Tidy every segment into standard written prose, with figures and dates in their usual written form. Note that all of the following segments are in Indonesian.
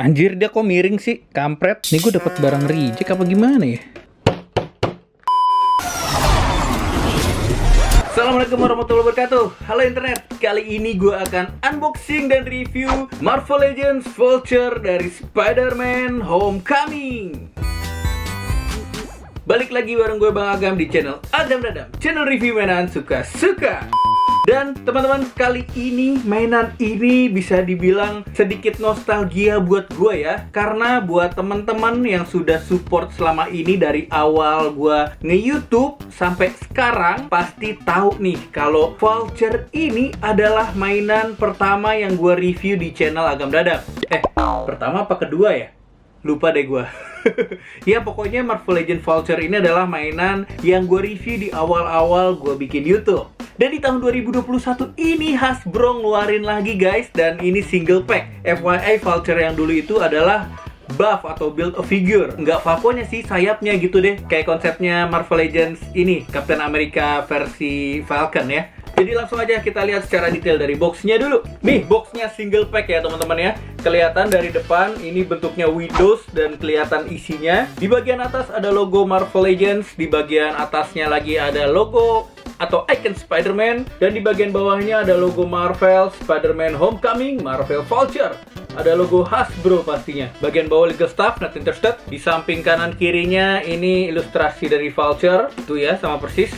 Anjir, dia kok miring sih, kampret. Nih gue dapat barang reject apa gimana ya? Assalamualaikum warahmatullahi wabarakatuh. Halo internet. Kali ini gue akan unboxing dan review Marvel Legends Vulture dari Spider-Man Homecoming. Balik lagi bareng gue Bang Agam di channel Agam Dadam, channel review mainan suka-suka. Dan teman-teman, kali ini mainan ini bisa dibilang sedikit nostalgia buat gue ya. Karena buat teman-teman yang sudah support selama ini dari awal gue nge-YouTube sampai sekarang, pasti tahu nih kalau Vulture ini adalah mainan pertama yang gue review di channel Agam Dadam. Pertama apa kedua ya? Lupa deh gue. Ya pokoknya Marvel Legends Vulture ini adalah mainan yang gue review di awal-awal gue bikin YouTube. Dan di tahun 2021 ini Hasbro ngeluarin lagi guys, dan ini single pack. FYI, Vulture yang dulu itu adalah buff atau build a figure. Nggak vaponya sih, sayapnya gitu deh. Kayak konsepnya Marvel Legends ini, Captain America versi Falcon ya. Jadi langsung aja kita lihat secara detail dari boxnya dulu. Nih, boxnya single pack ya teman-teman ya. Kelihatan dari depan ini bentuknya Windows dan kelihatan isinya. Di bagian atas ada logo Marvel Legends, di bagian atasnya lagi ada logo atau icon Spider-Man, dan di bagian bawahnya ada logo Marvel, Spider-Man Homecoming, Marvel Vulture. Ada logo Hasbro pastinya. Bagian bawah legal staff, not interested. Di samping kanan kirinya ini ilustrasi dari Vulture, itu ya sama persis.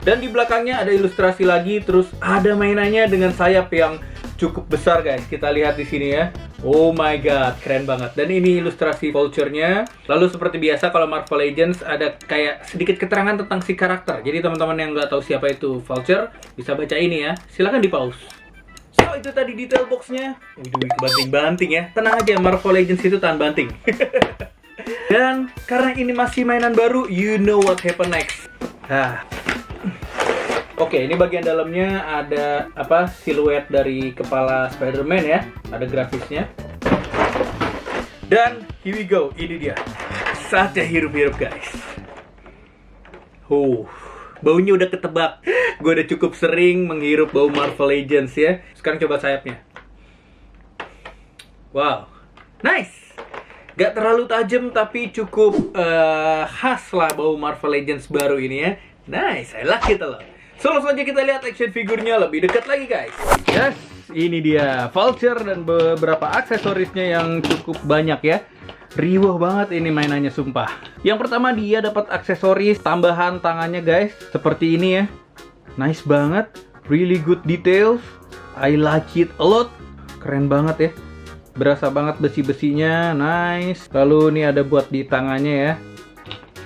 Dan di belakangnya ada ilustrasi lagi, terus ada mainannya dengan sayap yang cukup besar guys. Kita lihat di sini ya. Oh my god, keren banget. Dan ini ilustrasi Vulture-nya. Lalu seperti biasa kalau Marvel Legends ada kayak sedikit keterangan tentang si karakter. Jadi teman-teman yang nggak tahu siapa itu Vulture bisa baca ini ya. Silahkan di pause. So itu tadi detail boxnya. Wih, kebanting-banting ya. Tenang aja, Marvel Legends itu tahan banting. Dan karena ini masih mainan baru, you know what happen next. Oke, ini bagian dalamnya ada siluet dari kepala Spider-Man ya. Ada grafisnya. Dan here we go, ini dia. Saatnya hirup-hirup guys. Baunya udah ketebak. Gue udah cukup sering menghirup bau Marvel Legends ya. Sekarang coba sayapnya. Wow, nice. Gak terlalu tajam tapi cukup khas lah bau Marvel Legends baru ini ya. Nice, I like it a lot. So langsung aja kita lihat action figurnya lebih dekat lagi guys. Yes, ini dia Vulture dan beberapa aksesorisnya yang cukup banyak ya. Riwah banget ini mainannya sumpah. Yang pertama dia dapat aksesoris tambahan tangannya guys. Seperti ini ya. Nice banget. Really good details. I like it a lot. Keren banget ya. Berasa banget besi-besinya. Nice. Lalu ini ada buat di tangannya ya.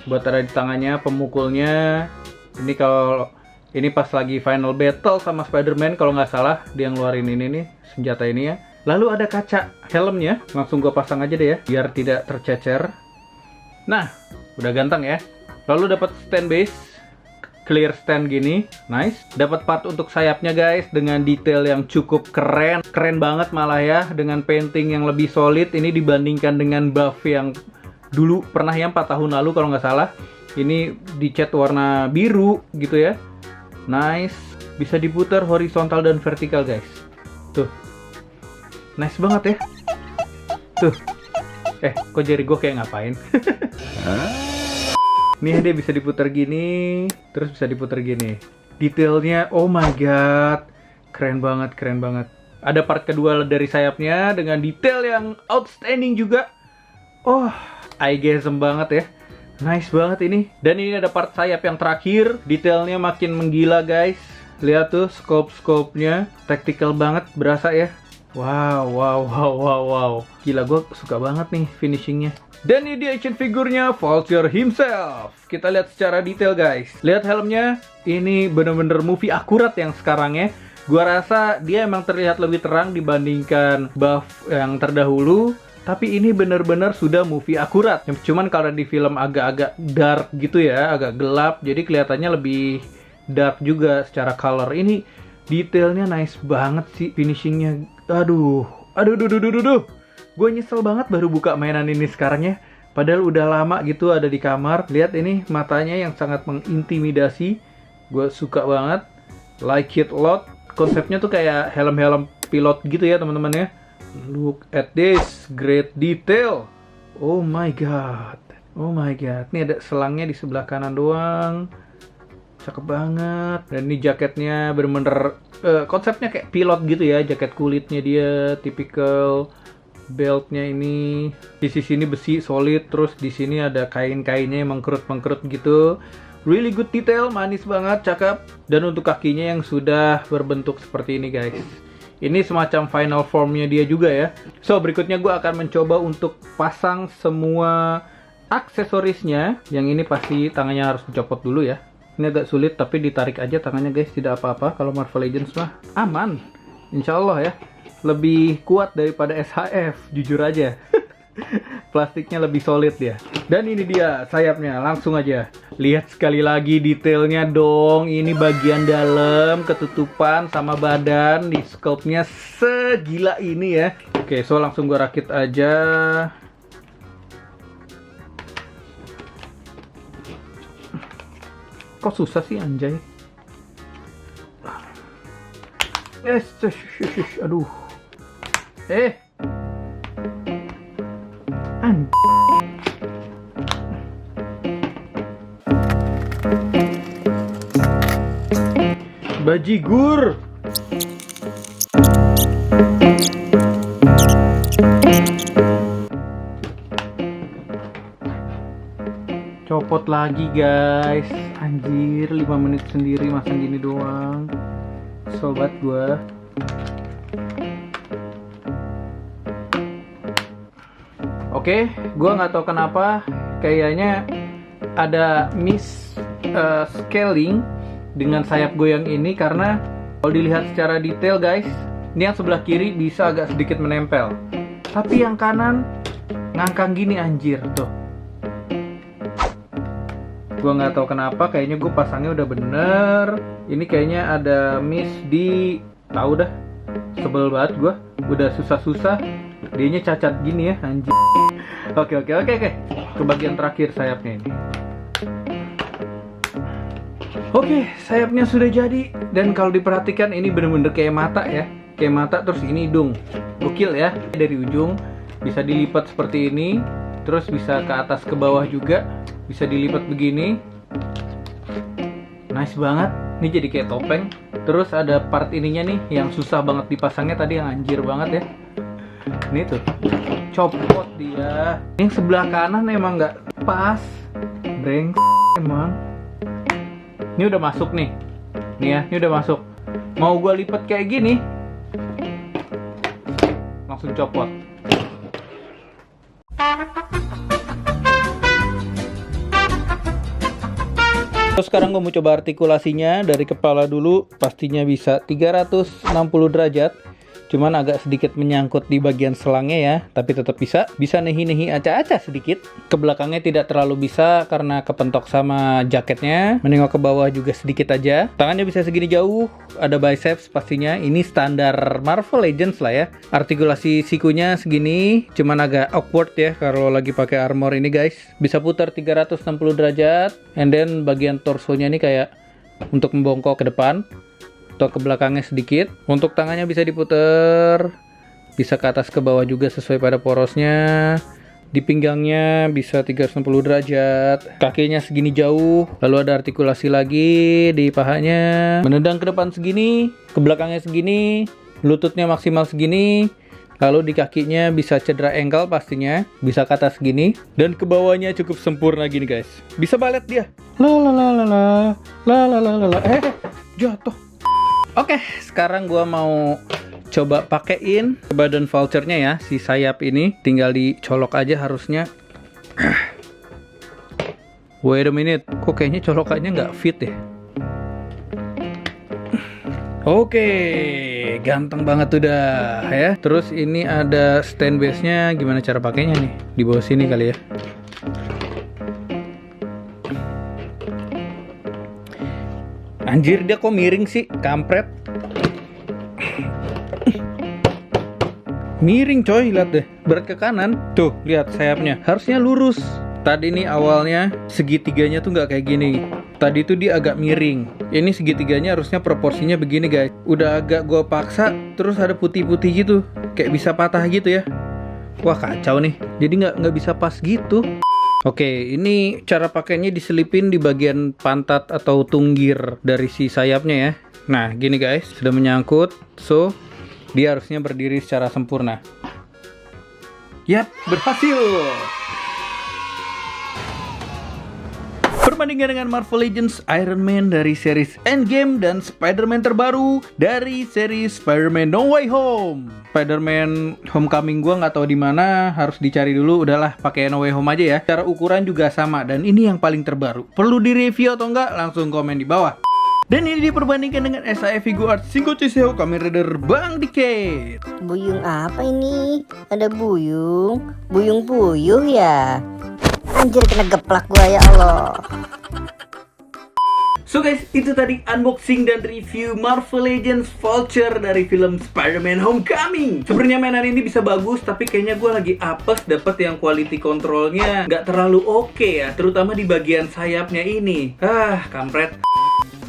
Buat ada di tangannya pemukulnya. Ini kalau ini pas lagi final battle sama Spider-Man kalau nggak salah, dia ngeluarin ini nih, senjata ini ya. Lalu ada kaca helmnya, langsung gue pasang aja deh ya, biar tidak tercecer. Nah, udah ganteng ya. Lalu dapat stand base, clear stand gini, nice. Dapat part untuk sayapnya guys, dengan detail yang cukup keren. Keren banget malah ya, dengan painting yang lebih solid. Ini dibandingkan dengan buff yang dulu pernah ya 4 tahun lalu kalau nggak salah. Ini dicat warna biru gitu ya. Nice, bisa diputar horizontal dan vertikal guys. Tuh, nice banget ya. Tuh, kok jari gue kayak ngapain? Nih dia bisa diputar gini, terus bisa diputar gini. Detailnya, oh my god, keren banget, keren banget. Ada part kedua dari sayapnya dengan detail yang outstanding juga. Oh, eye-gasm banget ya. Nice banget ini. Dan ini ada part sayap yang terakhir. Detailnya makin menggila guys. Lihat tuh scope-nya. Tactical banget berasa ya. Wow. Gila, gue suka banget nih finishingnya. Dan ini dia action figurnya Vulture himself. Kita lihat secara detail guys. Lihat helmnya. Ini bener-bener movie akurat yang sekarang ya. Gua rasa dia emang terlihat lebih terang dibandingkan buff yang terdahulu. Tapi ini benar-benar sudah movie akurat. Cuman kalau di film agak-agak dark gitu ya, agak gelap, jadi kelihatannya lebih dark juga secara color. Ini detailnya nice banget sih finishingnya. Aduh. Gue nyesel banget baru buka mainan ini sekarang ya. Padahal udah lama gitu ada di kamar. Lihat ini matanya yang sangat mengintimidasi. Gue suka banget. Like it a lot. Konsepnya tuh kayak helm-helm pilot gitu ya teman-teman ya. Look at this, great detail. Oh my god. Oh my god. Ini ada selangnya di sebelah kanan doang. Cakep banget. Dan ini jaketnya bener-bener konsepnya kayak pilot gitu ya. Jaket kulitnya dia tipikal. Beltnya ini di sini besi solid, terus di sini ada kain-kainnya yang mengkerut-mengkerut gitu. Really good detail, manis banget, cakep. Dan untuk kakinya yang sudah berbentuk seperti ini guys. Ini semacam final formnya dia juga ya. So berikutnya gue akan mencoba untuk pasang semua aksesorisnya. Yang ini pasti tangannya harus dicopot dulu ya. Ini agak sulit tapi ditarik aja tangannya guys, tidak apa-apa. Kalau Marvel Legends mah aman, insya Allah ya. Lebih kuat daripada SHF, jujur aja. Plastiknya lebih solid ya. Dan ini dia sayapnya, langsung aja. Lihat sekali lagi detailnya dong. Ini bagian dalam, ketutupan sama badan. Di sculpt-nya segila ini ya. Oke, so langsung gue rakit aja. Kok susah sih anjay? Aduh. Bajigur. Copot lagi guys. Anjir, 5 menit sendiri masang gini doang. Sobat gua. Oke, gue nggak tahu kenapa kayaknya ada scaling dengan sayap gue yang ini, karena kalau dilihat secara detail guys, ini yang sebelah kiri bisa agak sedikit menempel, tapi yang kanan ngangkang gini anjir tuh. Gue nggak tahu kenapa, kayaknya gue pasangnya udah bener. Ini kayaknya ada miss di, tahu dah, sebel banget gue, udah susah-susah dianya cacat gini ya anjir. Oke. Ke bagian terakhir sayapnya ini. Oke, sayapnya sudah jadi. Dan kalau diperhatikan ini bener-bener kayak mata ya. Kayak mata, terus ini hidung. Gokil ya. Dari ujung bisa dilipat seperti ini. Terus bisa ke atas ke bawah juga. Bisa dilipat begini. Nice banget. Ini jadi kayak topeng. Terus ada part ininya nih yang susah banget dipasangnya tadi, yang anjir banget ya. Ini tuh copot dia. Yang sebelah kanan emang nggak pas, emang. Ini udah masuk nih ya, ini udah masuk. Mau gua lipat kayak gini, langsung copot. Terus sekarang gue mau coba artikulasinya dari kepala dulu. Pastinya bisa 360 derajat. Cuman agak sedikit menyangkut di bagian selangnya ya, tapi tetap bisa nehi-nehi aca-aca sedikit. Ke belakangnya tidak terlalu bisa karena kepentok sama jaketnya. Menengok ke bawah juga sedikit aja. Tangannya bisa segini jauh, ada biceps pastinya. Ini standar Marvel Legends lah ya. Artikulasi sikunya segini, cuman agak awkward ya kalau lagi pakai armor ini guys. Bisa putar 360 derajat, and then bagian torsonya ini kayak untuk membongkok ke depan atau ke belakangnya sedikit. Untuk tangannya bisa diputer, bisa ke atas ke bawah juga sesuai pada porosnya. Di pinggangnya bisa 360 derajat. Kakinya segini jauh. Lalu ada artikulasi lagi di pahanya. Menendang ke depan segini, ke belakangnya segini. Lututnya maksimal segini. Lalu di kakinya bisa cedera ankle pastinya. Bisa ke atas segini. Dan ke bawahnya cukup sempurna gini guys. Bisa balet dia. Jatuh. Oke, sekarang gua mau coba pakein ke badan vulture-nya ya, si sayap ini. Tinggal dicolok aja harusnya. Wait a minute, kok kayaknya colokannya nggak fit ya? Oke, ganteng banget udah ya. Terus ini ada stand base-nya, gimana cara pakainya nih? Di bawah sini kali ya. Anjir, dia kok miring sih, kampret. Miring coy, lihat deh, berat ke kanan. Tuh, lihat sayapnya, harusnya lurus. Tadi nih awalnya segitiganya tuh nggak kayak gini. Tadi tuh dia agak miring. Ini segitiganya harusnya proporsinya begini guys. udah agak gua paksa, terus ada putih-putih gitu, kayak bisa patah gitu ya. Wah kacau nih, jadi nggak bisa pas gitu. Oke, ini cara pakainya diselipin di bagian pantat atau tunggir dari si sayapnya ya. Nah gini guys, sudah menyangkut, so dia harusnya berdiri secara sempurna. Yap, berhasil. Perbandingan dengan Marvel Legends, Iron Man dari series Endgame, dan Spider-Man terbaru dari series Spider-Man No Way Home. Spider-Man Homecoming gua nggak tahu di mana, harus dicari dulu. Udahlah, pakai No Way Home aja ya. Cara ukuran juga sama, dan ini yang paling terbaru. Perlu direview atau enggak? Langsung komen di bawah. Dan ini diperbandingkan dengan SAE Figuarts Shingo Chiseo Kamen Rider Bang Dikit. Buyung apa ini? Ada buyung? Buyung puyuh ya? Anjir, kena geplak gua ya Allah. So guys, itu tadi unboxing dan review Marvel Legends Vulture dari film Spider-Man Homecoming. Sebenarnya mainan ini bisa bagus, tapi kayaknya gue lagi apes dapet yang quality controlnya nggak terlalu oke ya, terutama di bagian sayapnya ini. Kampret.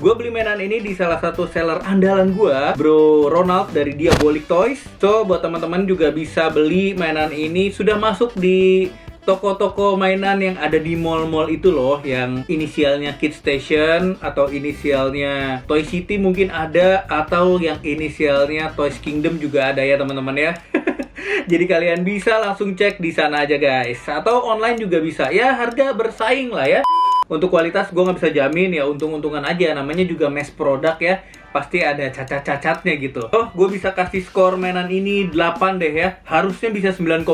Gue beli mainan ini di salah satu seller andalan gue, Bro Ronald dari Diabolic Toys. So, buat teman-teman juga bisa beli mainan ini. Sudah masuk di toko-toko mainan yang ada di mall-mall itu loh, yang inisialnya Kid Station atau inisialnya Toy City mungkin ada, atau yang inisialnya Toys Kingdom juga ada ya teman-teman ya. Jadi kalian bisa langsung cek di sana aja guys, atau online juga bisa. Ya harga bersaing lah ya. Untuk kualitas gue nggak bisa jamin ya, untung-untungan aja, namanya juga mass product ya. Pasti ada cacat-cacatnya gitu. Oh, gue bisa kasih skor mainan ini 8 deh ya. Harusnya bisa 9,5.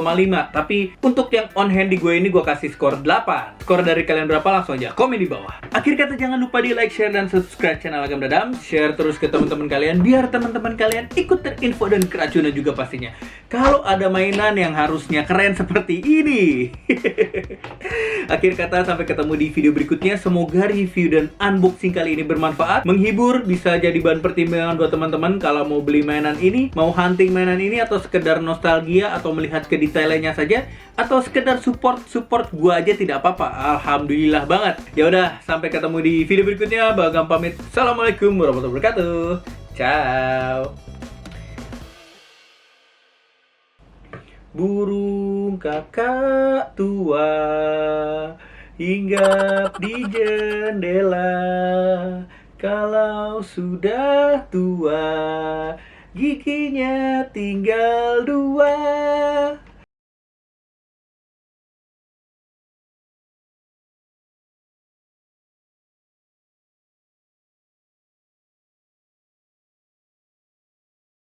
Tapi untuk yang on hand di gue ini gue kasih skor 8. Skor dari kalian berapa? Langsung aja komen di bawah. Akhir kata jangan lupa di like, share, dan subscribe channel Agam Dadam. Share terus ke teman-teman kalian biar teman-teman kalian ikut terinfo dan keracunan juga pastinya. Kalau ada mainan yang harusnya keren seperti ini. Akhir kata sampai ketemu di video berikutnya. Semoga review dan unboxing kali ini bermanfaat, menghibur, bisa jadi bahan pertimbangan buat teman-teman kalau mau beli mainan ini, mau hunting mainan ini, atau sekedar nostalgia, atau melihat kedetailnya saja, atau sekedar support gua aja tidak apa-apa. Alhamdulillah banget. Ya udah, sampai ketemu di video berikutnya. Bagam pamit. Assalamualaikum warahmatullahi wabarakatuh. Ciao. Burung kakak tua hinggap di jendela. Kalau sudah tua, giginya tinggal 2.